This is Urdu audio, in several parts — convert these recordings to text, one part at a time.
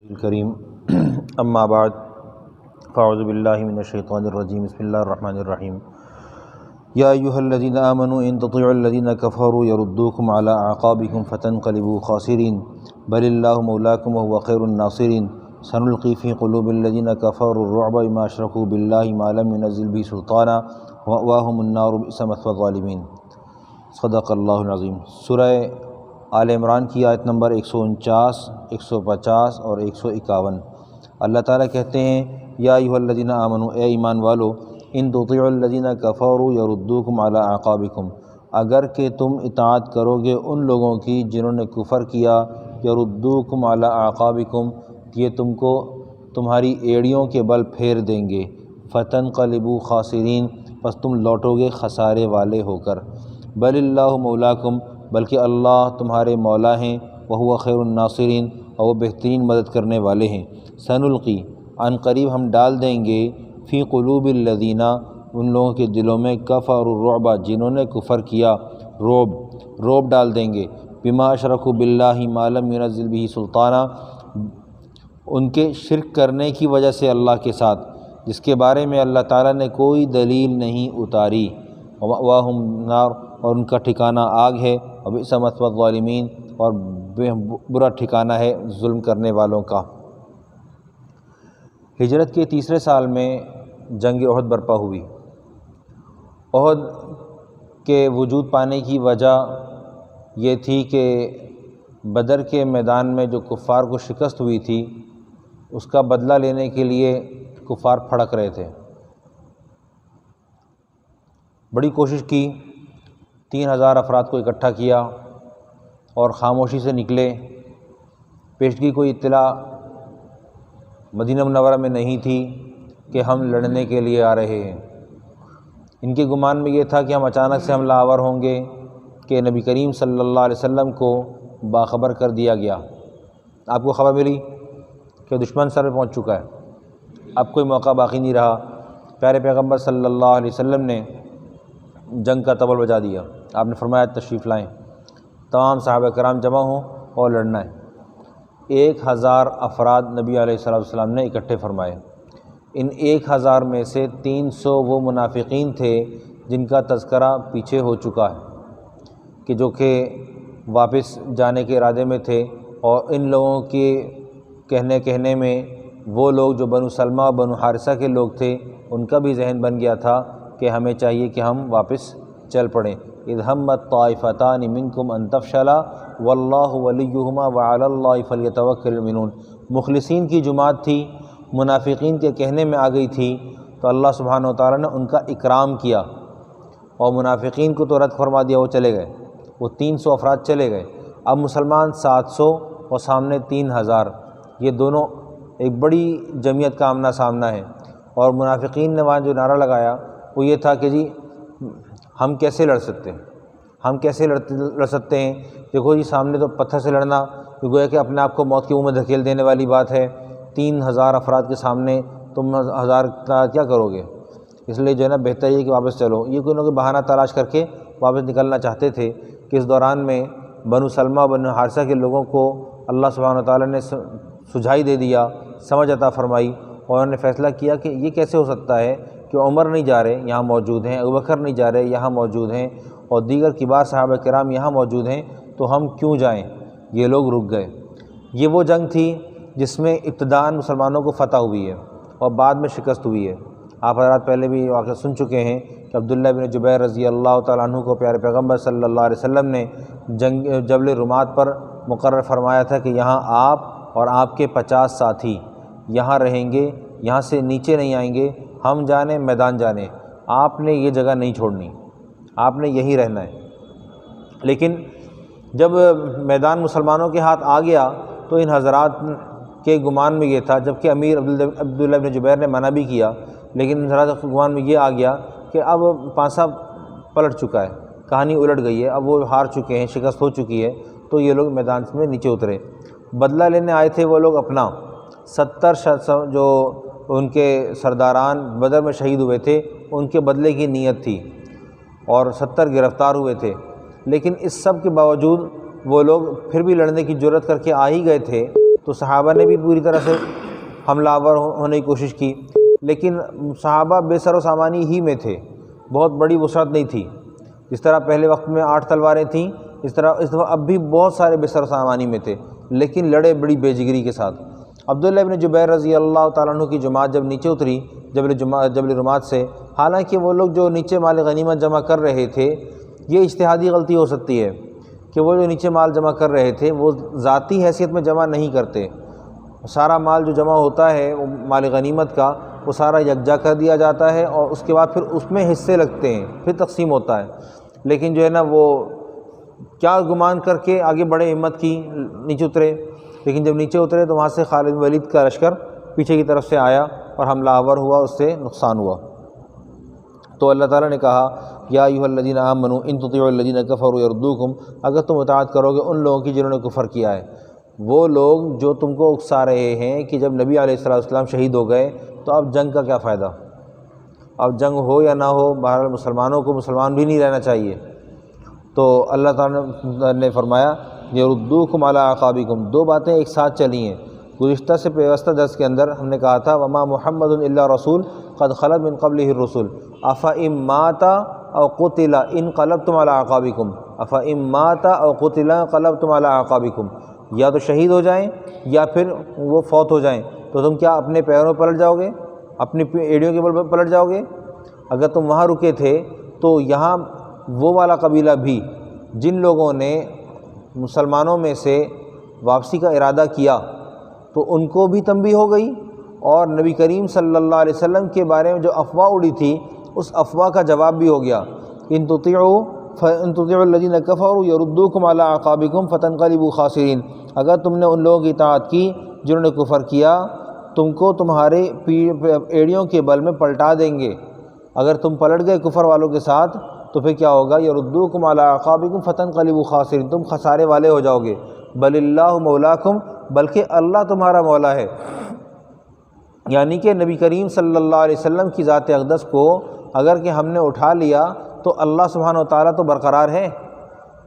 الکریم اما بعد فاعوذ باللہ من الشیطان الرجیم بسم اللہ الرحمن الرحیم یا ایہا الذین آمنوا ان تطیعوا الذین کفروا یردوکم علی اعقابکم فتنقلبوا خاسرین بل اللہ مولاکم وهو خیر الناصرین سنلقی فی قلوب الذین کفروا الرعب بما اشرکوا باللہ ما لم ينزل به سلطانا ومأواہم النار بئس مثوى الظالمین۔ صدق اللہ العظیم۔ سورہ آل عمران کی آیت نمبر 149، 150 اور 151۔ اللہ تعالیٰ کہتے ہیں یا ایھا الذین آمنوا، اے ایمان والو، ان تطیعوا الذین کفروا یردوکم علی اعقابکم، اگر کہ تم اطاعت کرو گے ان لوگوں کی جنہوں نے کفر کیا، یردوکم علی اعقابکم، یہ تم کو تمہاری ایڑیوں کے بل پھیر دیں گے، فتنقلبوا خاسرین، پس تم لوٹو گے خسارے والے ہو کر۔ بل اللہ مولاکم، بلکہ اللہ تمہارے مولا ہیں، وہو خیر الناصرین، اور وہ بہترین مدد کرنے والے ہیں۔ سنلقی، عن قریب ہم ڈال دیں گے، فی قلوب الذین، ان لوگوں کے دلوں میں، کفروا الرعب، جنہوں نے کفر کیا، روب ڈال دیں گے، بما اشرکوا باللہ ما لم ينزل به سلطانا، ان کے شرک کرنے کی وجہ سے اللہ کے ساتھ، جس کے بارے میں اللہ تعالیٰ نے کوئی دلیل نہیں اتاری، ومأواہم النار، اور ان کا ٹھکانہ آگ ہے، وبئس مثوى الظالمین، اور برا ٹھکانہ ہے ظلم کرنے والوں کا۔ ہجرت کے تیسرے سال میں جنگ احد برپا ہوئی۔ احد کے وجود پانے کی وجہ یہ تھی کہ بدر کے میدان میں جو کفار کو شکست ہوئی تھی، اس کا بدلہ لینے کے لیے کفار پھڑک رہے تھے۔ بڑی کوشش کی، 3000 افراد کو اکٹھا کیا اور خاموشی سے نکلے۔ پیشگی کوئی اطلاع مدینہ منورہ میں نہیں تھی کہ ہم لڑنے کے لیے آ رہے ہیں۔ ان کے گمان میں یہ تھا کہ ہم اچانک سے حملہ آور ہوں گے کہ نبی کریم صلی اللہ علیہ وسلم کو باخبر کر دیا گیا۔ آپ کو خبر ملی کہ دشمن سر پہ پہنچ چکا ہے، اب کوئی موقع باقی نہیں رہا۔ پیارے پیغمبر صلی اللہ علیہ وسلم نے جنگ کا طبل بجا دیا۔ آپ نے فرمایا تشریف لائیں، تمام صحابہ کرام جمع ہوں اور لڑنا ہے۔ 1000 افراد نبی علیہ السلام نے اکٹھے فرمائے۔ ان 1000 میں سے 300 وہ منافقین تھے جن کا تذکرہ پیچھے ہو چکا ہے، جو کہ واپس جانے کے ارادے میں تھے، اور ان لوگوں کے کہنے میں وہ لوگ جو بنو سلمہ اور بنو حارثہ کے لوگ تھے، ان کا بھی ذہن بن گیا تھا کہ ہمیں چاہیے کہ ہم واپس چل پڑیں۔ اذ ہمت طائفتان منکم ان تفشلا واللہ ولیہما وعلی اللہ فلیتوکل المؤمنون۔ مخلصین کی جماعت تھی، منافقین کے کہنے میں آ گئی تھی، تو اللہ سبحانہ وتعالیٰ نے ان کا اکرام کیا، اور منافقین کو تو رد فرما دیا، وہ چلے گئے، وہ 300 افراد چلے گئے۔ اب مسلمان 700 اور سامنے 3000، یہ دونوں ایک بڑی جمعیت کا آمنا سامنا ہے۔ اور منافقین نے وہاں جو نعرہ لگایا وہ یہ تھا کہ جی ہم کیسے لڑ سکتے ہیں، ہم کیسے لڑ سکتے ہیں، دیکھو جی سامنے تو پتھر سے لڑنا تو گویا کہ اپنے آپ کو موت کے منہ میں دھکیل دینے والی بات ہے۔ 3000 افراد کے سامنے تم 1000 کیا کرو گے؟ اس لیے جو ہے نا بہتر یہ کہ واپس چلو۔ یہ کوئی نہ کوئی بہانہ تلاش کر کے واپس نکلنا چاہتے تھے کہ اس دوران میں بنو سلمہ و بنو حارثہ کے لوگوں کو اللہ سبحانہ وتعالیٰ نے سجھائی دے دیا، سمجھ عطا فرمائی، اور انہوں نے فیصلہ کیا کہ یہ کیسے ہو سکتا ہے کہ عمر نہیں جا رہے، یہاں موجود ہیں، ابوبکر نہیں جا رہے، یہاں موجود ہیں، اور دیگر کبار صحابہ کرام یہاں موجود ہیں، تو ہم کیوں جائیں؟ یہ لوگ رک گئے۔ یہ وہ جنگ تھی جس میں ابتداءً مسلمانوں کو فتح ہوئی ہے اور بعد میں شکست ہوئی ہے۔ آپ حضرات پہلے بھی واقعہ سن چکے ہیں کہ عبداللہ بن جبیر رضی اللہ تعالیٰ عنہ کو پیارے پیغمبر صلی اللہ علیہ وسلم نے جبل رمات پر مقرر فرمایا تھا کہ یہاں آپ اور آپ کے 50 ساتھی یہاں رہیں گے، یہاں سے نیچے نہیں آئیں گے، ہم جانے میدان جانے، آپ نے یہ جگہ نہیں چھوڑنی، آپ نے یہیں رہنا ہے۔ لیکن جب میدان مسلمانوں کے ہاتھ آ گیا تو ان حضرات کے گمان میں یہ تھا، جبکہ امیر عبداللہ بن جبیر نے منع بھی کیا، لیکن ان حضرات کے گمان میں یہ آ گیا کہ اب پانسا پلٹ چکا ہے، کہانی الٹ گئی ہے، اب وہ ہار چکے ہیں، شکست ہو چکی ہے، تو یہ لوگ میدان میں نیچے اترے۔ بدلہ لینے آئے تھے وہ لوگ اپنا، 70 جو ان کے سرداران بدر میں شہید ہوئے تھے ان کے بدلے کی نیت تھی، اور 70 گرفتار ہوئے تھے۔ لیکن اس سب کے باوجود وہ لوگ پھر بھی لڑنے کی جرات کر کے آ ہی گئے تھے، تو صحابہ نے بھی پوری طرح سے حملہ آور ہونے کی کوشش کی، لیکن صحابہ بے سر و سامانی ہی میں تھے، بہت بڑی وسعت نہیں تھی۔ جس طرح پہلے وقت میں 8 تلواریں تھیں، اس طرح اب بھی بہت سارے بے سر و سامانی میں تھے، لیکن لڑے بڑی بے جگری کے ساتھ۔ عبداللہ ابن جبیر رضی اللہ تعالیٰ عنہ کی جماعت جب نیچے اتری جبل رمات سے، حالانکہ وہ لوگ جو نیچے مال غنیمت جمع کر رہے تھے، یہ اجتہادی غلطی ہو سکتی ہے کہ وہ جو نیچے مال جمع کر رہے تھے وہ ذاتی حیثیت میں جمع نہیں کرتے، سارا مال جو جمع ہوتا ہے وہ مال غنیمت کا، وہ سارا یکجا کر دیا جاتا ہے اور اس کے بعد پھر اس میں حصے لگتے ہیں، پھر تقسیم ہوتا ہے۔ لیکن جو ہے نا وہ کیا گمان کر کے آگے بڑے ہمت کی، نیچے اترے، لیکن جب نیچے اترے تو وہاں سے خالد بن ولید کا لشکر پیچھے کی طرف سے آیا اور حملہ آور ہوا، اس سے نقصان ہوا۔ تو اللہ تعالیٰ نے کہا یا ایھا الذین آمنوا ان تطیعوا الذین کفروا یردوکم، اگر تم اطاعت کرو گے ان لوگوں کی جنہوں نے کفر کیا ہے، وہ لوگ جو تم کو اکسا رہے ہیں کہ جب نبی علیہ السلام شہید ہو گئے تو اب جنگ کا کیا فائدہ، اب جنگ ہو یا نہ ہو، بہرحال مسلمانوں کو مسلمان بھی نہیں رہنا چاہیے۔ تو اللہ تعالیٰ نے فرمایا یردوکم علی اعقابکم، دو باتیں ایک ساتھ چلی ہیں۔ گزشتہ سے پیوستہ درس کے اندر ہم نے کہا تھا وما محمد الا رسول قد خلت من قبلہ الرسل افإن مات او قتل انقلبتم علی اعقابکم، افإن مات او قتل انقلبتم علی اعقابکم، یا تو شہید ہو جائیں یا پھر وہ فوت ہو جائیں تو تم کیا اپنے پیروں پر پلٹ جاؤ گے، اپنی ایڑیوں کے بل پر پلٹ جاؤ گے؟ اگر تم وہاں رکے تھے تو یہاں وہ والا قبیلہ بھی جن لوگوں نے مسلمانوں میں سے واپسی کا ارادہ کیا تو ان کو بھی تنبیہ ہو گئی، اور نبی کریم صلی اللہ علیہ وسلم کے بارے میں جو افواہ اڑی تھی اس افواہ کا جواب بھی ہو گیا۔ ان تطیعوا الذین کفروا یردوکم علی اعقابکم فتنقلبوا خاسرین، اگر تم نے ان لوگوں کی اطاعت کی جنہوں نے کفر کیا تم کو تمہارے ایڑیوں کے بل میں پلٹا دیں گے، اگر تم پلٹ گئے کفر والوں کے ساتھ تو پھر کیا ہوگا، یردوکم علی اعقابکم فتنقلبوا خاسرین، تم خسارے والے ہو جاؤ گے۔ بل اللہ مولاکم، بلکہ اللہ تمہارا مولا ہے، یعنی کہ نبی کریم صلی اللہ علیہ وسلم کی ذات اقدس کو اگر کہ ہم نے اٹھا لیا تو اللہ سبحانہ وتعالیٰ تو برقرار ہے،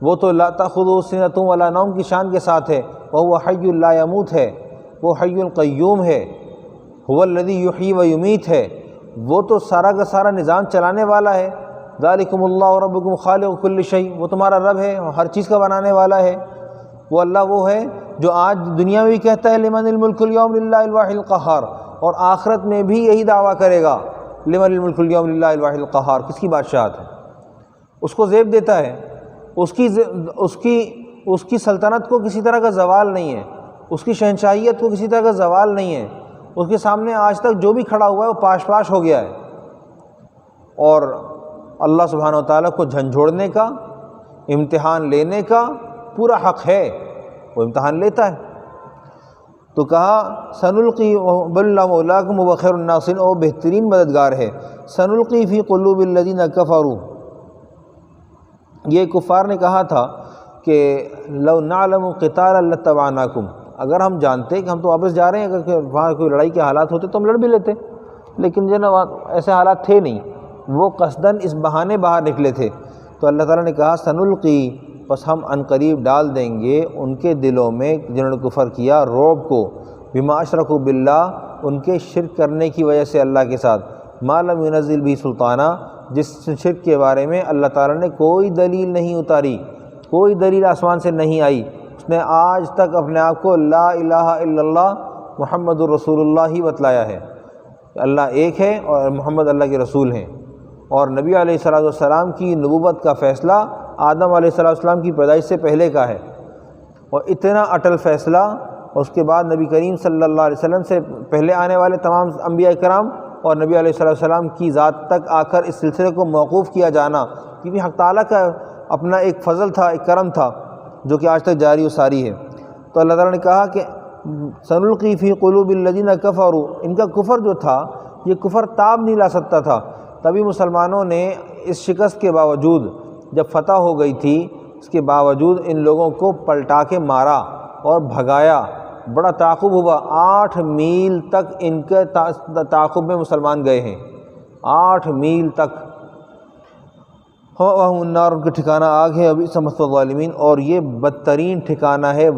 وہ تو لا تأخذہ سنۃ ولا نوم کی شان کے ساتھ ہے، وہو حی لا یموت ہے، وہ حی القیوم ہے، هو الذی یحیی و یمیت ہے، وہ تو سارا کا سارا نظام چلانے والا ہے۔ ذالکم اللہ ربکم خالق کل شیء، وہ تمہارا رب ہے، ہر چیز کا بنانے والا ہے۔ وہ اللہ وہ ہے جو آج دنیا میں بھی کہتا ہے لمن الملک اليوم للہ الواحد القہار، اور آخرت میں بھی یہی دعویٰ کرے گا لمن الملک اليوم للہ الواحد القہار، کس کی بادشاہت ہے، اس کو زیب دیتا ہے، اس کی سلطنت کو کسی طرح کا زوال نہیں ہے، اس کی شہنشاہیت کو کسی طرح کا زوال نہیں ہے، اس کے سامنے آج تک جو بھی کھڑا ہوا ہے وہ پاش پاش ہو گیا ہے، اور اللہ سبحانہ وتعالیٰ کو جھنجھوڑنے کا، امتحان لینے کا پورا حق ہے، وہ امتحان لیتا ہے۔ تو کہا سنلقی بل اللہ مولاکم وهو خیر الناصرین، اور بہترین مددگار ہے۔ سنلقی فی قلوب الذین کفروا، یہ کفار نے کہا تھا کہ لو نعلم قتالا لاتبعناکم، اگر ہم جانتے کہ ہم تو واپس جا رہے ہیں، اگر وہاں کوئی لڑائی کے حالات ہوتے تو ہم لڑ بھی لیتے، لیکن جو نا ایسے حالات تھے نہیں، وہ قصداً اس بہانے باہر نکلے تھے۔ تو اللہ تعالیٰ نے کہا سنلقی، بس ہم عنقریب ڈال دیں گے ان کے دلوں میں جنہوں نے کفر کیا رعب کو، بما اشرکوا باللہ، ان کے شرک کرنے کی وجہ سے اللہ کے ساتھ، ما لم ینزل بھی سلطانہ، جس شرک کے بارے میں اللہ تعالیٰ نے کوئی دلیل نہیں اتاری، کوئی دلیل آسمان سے نہیں آئی، اس نے آج تک اپنے آپ کو لا الہ الا اللہ محمد الرسول اللہ ہی بتلایا ہے، اللہ ایک ہے اور محمد اللہ کے رسول ہیں، اور نبی علیہ السلام کی نبوت کا فیصلہ آدم علیہ السلام کی پیدائش سے پہلے کا ہے، اور اتنا اٹل فیصلہ، اس کے بعد نبی کریم صلی اللہ علیہ وسلم سے پہلے آنے والے تمام انبیاء کرام اور نبی علیہ السلام کی ذات تک آ کر اس سلسلے کو موقوف کیا جانا، کیونکہ حق تعالیٰ کا اپنا ایک فضل تھا، ایک کرم تھا جو کہ آج تک جاری و ساری ہے۔ تو اللہ تعالیٰ نے کہا کہ سنلقی فی قلوب الذین کفروا، ان کا کفر جو تھا یہ کفر تاب نہیں لا سکتا تھا، تبھی مسلمانوں نے اس شکست کے باوجود، جب فتح ہو گئی تھی اس کے باوجود ان لوگوں کو پلٹا کے مارا اور بھگایا، بڑا تعاقب ہوا، 8 میل تک ان کے تعاقب میں مسلمان گئے ہیں، 8 میل تک، وَهُمُ النَّارُ، ان کا ٹھکانہ آگ ہے، وَبِئْسَ مَثْوَى الظَّالِمِينَ، اور یہ بدترین ٹھکانہ ہے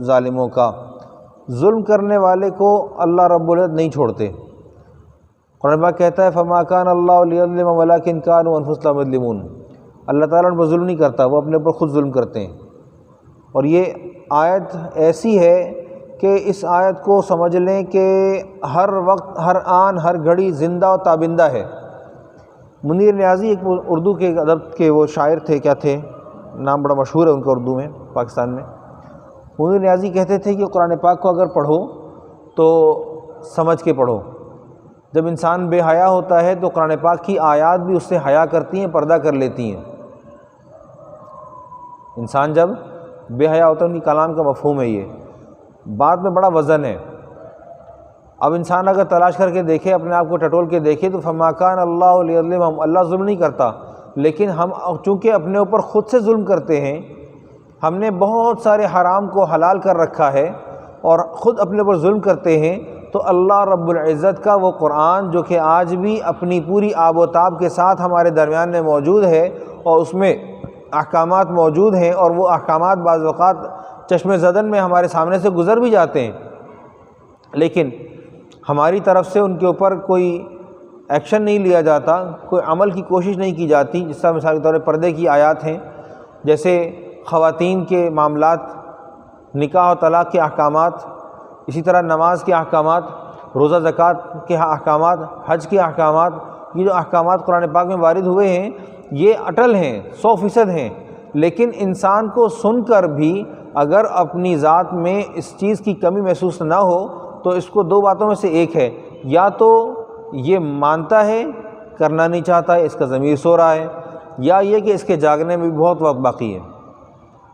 ظالموں کا۔ ظلم کرنے والے کو اللہ رب العزت نہیں چھوڑتے۔ قرآن پاک کہتا ہے فما کان اللہ لیظلم ولکن کانوا انفسهم یظلمون، اللہ تعالیٰ ان پر ظلم نہیں کرتا، وہ اپنے اوپر خود ظلم کرتے ہیں۔ اور یہ آیت ایسی ہے کہ اس آیت کو سمجھ لیں کہ ہر وقت، ہر آن، ہر گھڑی زندہ و تابندہ ہے۔ منیر نیازی ایک اردو کے ادب کے وہ شاعر تھے، کیا تھے، نام بڑا مشہور ہے ان کا اردو میں، پاکستان میں۔ منیر نیازی کہتے تھے کہ قرآن پاک کو اگر پڑھو تو سمجھ کے پڑھو۔ جب انسان بے حیا ہوتا ہے تو قرآن پاک کی آیات بھی اس سے حیا کرتی ہیں، پردہ کر لیتی ہیں۔ انسان جب بے حیا ہوتا ہے، ان کی کلام کا مفہوم ہے یہ، بات میں بڑا وزن ہے۔ اب انسان اگر تلاش کر کے دیکھے، اپنے آپ کو ٹٹول کے دیکھے، تو فما کان اللہ لیظلمہم، اللہ ظلم نہیں کرتا، لیکن ہم چونکہ اپنے اوپر خود سے ظلم کرتے ہیں، ہم نے بہت سارے حرام کو حلال کر رکھا ہے اور خود اپنے اوپر ظلم کرتے ہیں، تو اللہ رب العزت کا وہ قرآن جو کہ آج بھی اپنی پوری آب و تاب کے ساتھ ہمارے درمیان میں موجود ہے، اور اس میں احکامات موجود ہیں، اور وہ احکامات بعض اوقات چشم زدن میں ہمارے سامنے سے گزر بھی جاتے ہیں، لیکن ہماری طرف سے ان کے اوپر کوئی ایکشن نہیں لیا جاتا، کوئی عمل کی کوشش نہیں کی جاتی۔ جس طرح مثال کے طور پر پردے کی آیات ہیں، جیسے خواتین کے معاملات، نکاح و طلاق کے احکامات، اسی طرح نماز کے احکامات، روزہ زکوٰۃ کے احکامات، حج کے احکامات، یہ جو احکامات قرآن پاک میں وارد ہوئے ہیں یہ اٹل ہیں، 100% ہیں، لیکن انسان کو سن کر بھی اگر اپنی ذات میں اس چیز کی کمی محسوس نہ ہو تو اس کو دو باتوں میں سے ایک ہے، یا تو یہ مانتا ہے، کرنا نہیں چاہتا ہے، اس کا ضمیر سو رہا ہے، یا یہ کہ اس کے جاگنے میں بھی بہت وقت باقی ہے،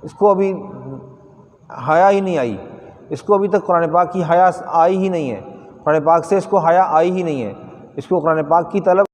اس کو ابھی حیا ہی نہیں آئی، اس کو ابھی تک قرآن پاک کی حیا آئی ہی نہیں ہے، قرآن پاک سے اس کو حیا آئی ہی نہیں ہے، اس کو قرآن پاک کی طلب